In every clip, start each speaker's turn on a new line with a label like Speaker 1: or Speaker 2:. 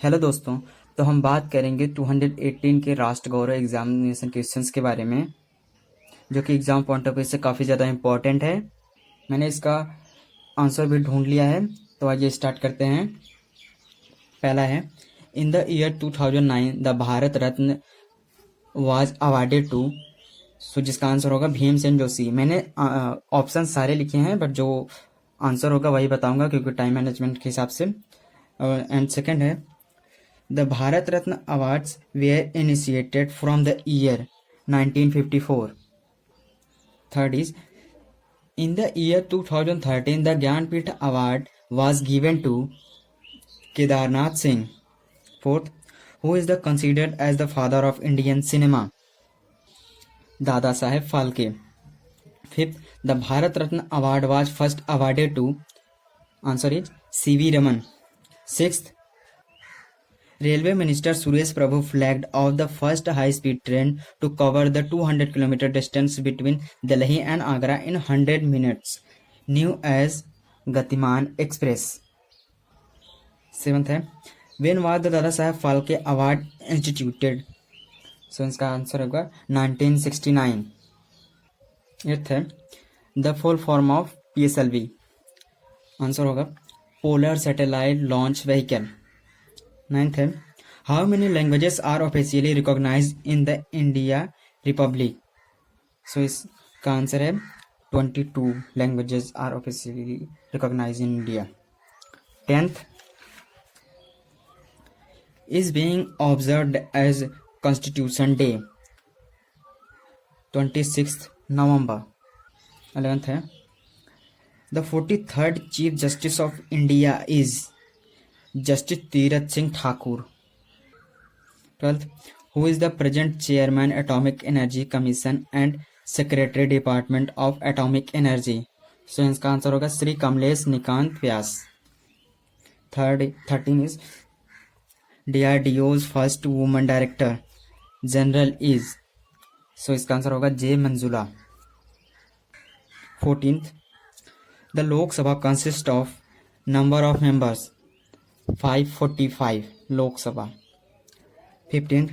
Speaker 1: Hello दोस्तों। तो हम बात करेंगे 218 के राष्ट्र गौरव एग्जामिनेशन क्वेश्चंस के बारे में, जो कि एग्जाम पॉइंट ऑफ व्यू से काफ़ी ज़्यादा इम्पोर्टेंट है। मैंने इसका आंसर भी ढूंढ लिया है, तो आइए स्टार्ट करते हैं। पहला है, in the year 2009 the Bharat Ratna was awarded to. So जिसका आंसर होगा भीमसेन जोशी। मैंने ऑप्शन सारे लिखे हैं, बट जो आंसर होगा वही बताऊंगा क्योंकि टाइम मैनेजमेंट के हिसाब से। एंड सेकंड है, The Bharat Ratna Awards were initiated from the year 1954. Third is, in the year 2013, the Gyanpith Award was given to Kedarnath Singh. Fourth, who is considered as the father of Indian cinema? Dada Saheb Phalke. Fifth, the Bharat Ratna Award was first awarded to. Answer is C.V. Raman. Sixth, Railway Minister Suresh Prabhu flagged off the first high-speed train to cover the 200-kilometer distance between Delhi and Agra in 100 minutes, new as Gatiman Express. Seventh है, when was the Dada Saheb Phalke Award instituted? So इसका answer होगा 1969. Eighth है, the full form of PSLV. Answer होगा Polar Satellite Launch Vehicle. Ninth है, how many languages are officially recognized in the India Republic? So इसका answer है 22 languages are officially recognized in India. 10th is being observed as Constitution Day, 26th November. 11th है, the 43rd Chief Justice of India is Justice Tirath Singh Thakur. 12th, who is the present chairman Atomic Energy Commission and Secretary Department of Atomic Energy? So इसका answer होगा श्री कमलेश निकांत व्यास. 13 is DRDO's first woman director general is. So इसका answer होगा जे Manjula. 14th, the Lok Sabha consists of number of members 545 Lok Sabha. 15th,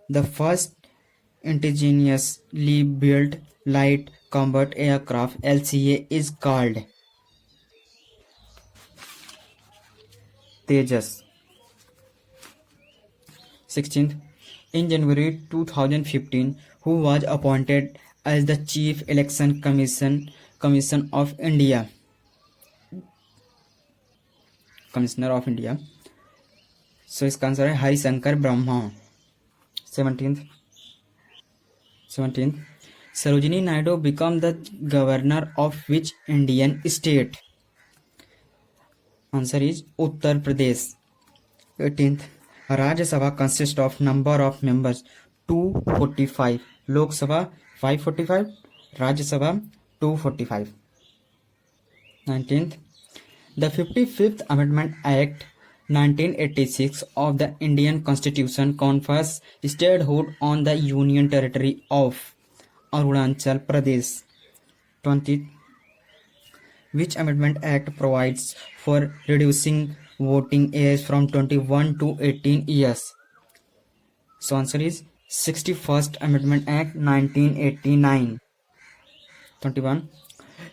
Speaker 1: the first indigenously built light combat aircraft LCA is called Tejas. 16th, in January 2015, who was appointed as the Chief Election Commission of India? Commissioner of India. So इसका answer है Harishankar Brahma. 17th, Sarojini Naidu become the governor of which Indian state? Answer is Uttar Pradesh. 18th, Rajya Sabha consist of number of members 245, Lok Sabha 545, Rajya Sabha 245. 19th, the 55th Amendment Act 1986 of the Indian Constitution confers statehood on the Union Territory of Arunachal Pradesh. 20. Which Amendment Act provides for reducing voting age from 21 to 18 years? So answer is 61st Amendment Act 1989. 21.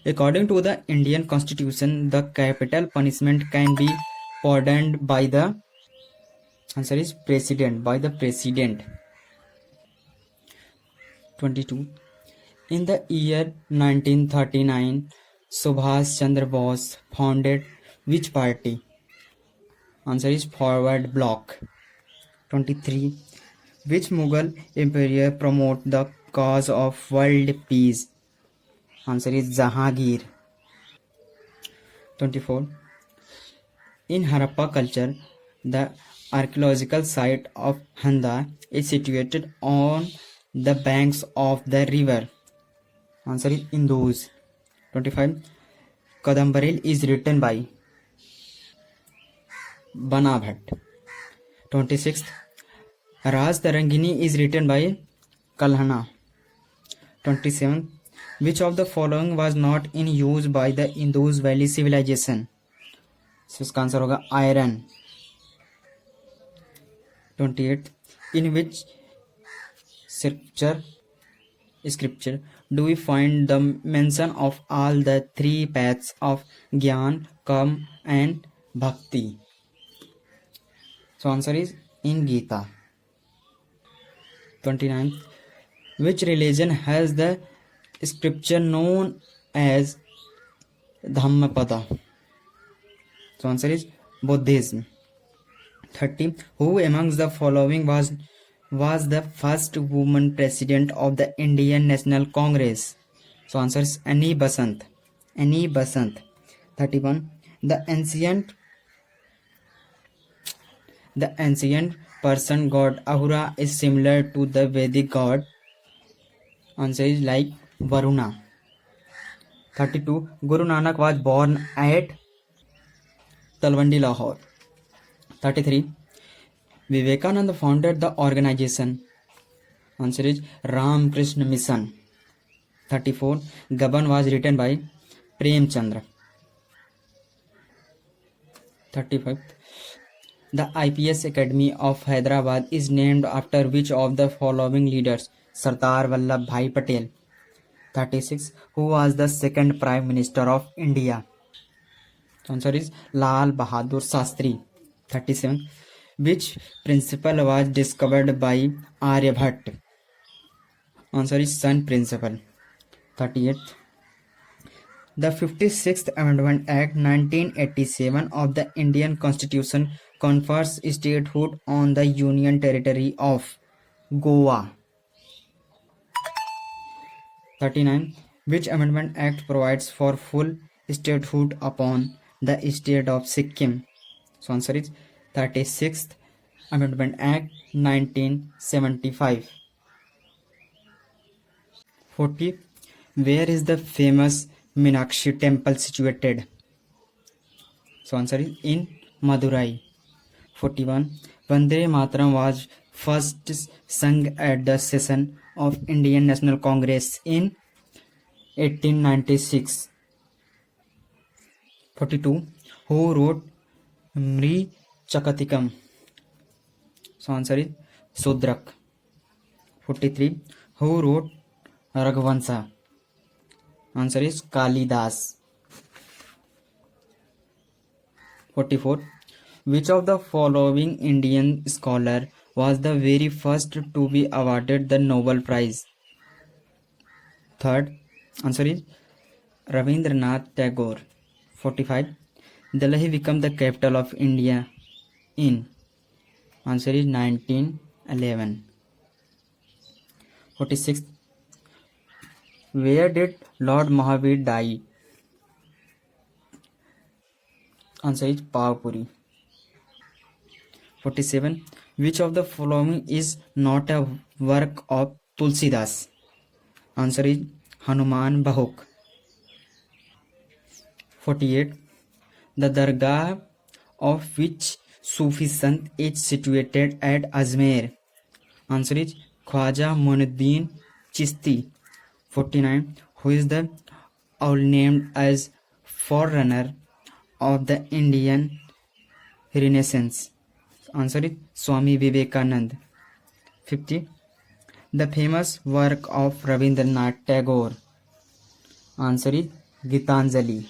Speaker 1: According to the Indian Constitution, the capital punishment can be pardoned by the. Answer is president. By the president. 22. In the year 1939, Subhash Chandra Bose founded which party? Answer is Forward Bloc. 23. Which Mughal emperor promoted the cause of world peace? Answer is Jahangir. 24. In Harappa culture, the archaeological site of Handa is situated on the banks of the river. Answer is Indus. 25. Kadambaril is written by Bana Bhatt. 26. Raj Tarangini is written by Kalhana. 27. Which of the following was not in use by the Indus Valley civilization? So इसका answer होगा iron. 28. In which scripture do we find the mention of all the three paths of Gyan, Kam and Bhakti? So answer is in Gita. 29. Which religion has the scripture known as Dhammapada? So answer is Buddhism. 30. Who amongst the following was the first woman president of the Indian National Congress? So answer is Annie Besant. 31. The ancient Persian god Ahura is similar to the Vedic god. Answer is like Varuna. 32. Guru Nanak was born at Talwandi, Lahore. 33. Vivekananda founded the organization. Answer is Ram Krishna Mission. 34. Gaban was written by Prem Chandra. 35. The IPS Academy of Hyderabad is named after which of the following leaders? Sardar Vallabhbhai Patel. 36. Who was the second Prime Minister of India? Answer is Lal Bahadur Shastri. 37. Which principle was discovered by Aryabhatta? Answer is Sun principle. 38. The 56th Amendment Act 1987 of the Indian Constitution confers statehood on the Union Territory of Goa. 39. Which Amendment Act provides for full statehood upon the state of Sikkim? So answer is 36th Amendment Act 1975. 40. Where is the famous Meenakshi temple situated? So answer is in Madurai. 41. Vande Mataram was first sung at the session of Indian National Congress in 1896. 42. Who wrote Mri Chakatikam? So answer is Sudrak. 43. Who wrote Raghuvansa? Answer is Kalidas. 44. Which of the following Indian scholar was the very first to be awarded the Nobel Prize? Third. Answer is Rabindranath Tagore. 45. Delhi became the capital of India in? Answer is 1911. 46. Where did Lord Mahavir die? Answer is Pavpuri. 47. Which of the following is not a work of Tulsidas? Answer is Hanuman Bahuk. 48. The Dargah of which Sufi Sant is situated at Ajmer? Answer is Khwaja Muinuddin Chishti. 49. Who is the owl named as forerunner of the Indian Renaissance? Answer is Swami Vivekananda. 50. The famous work of Rabindranath Tagore. Answer is Gitanjali.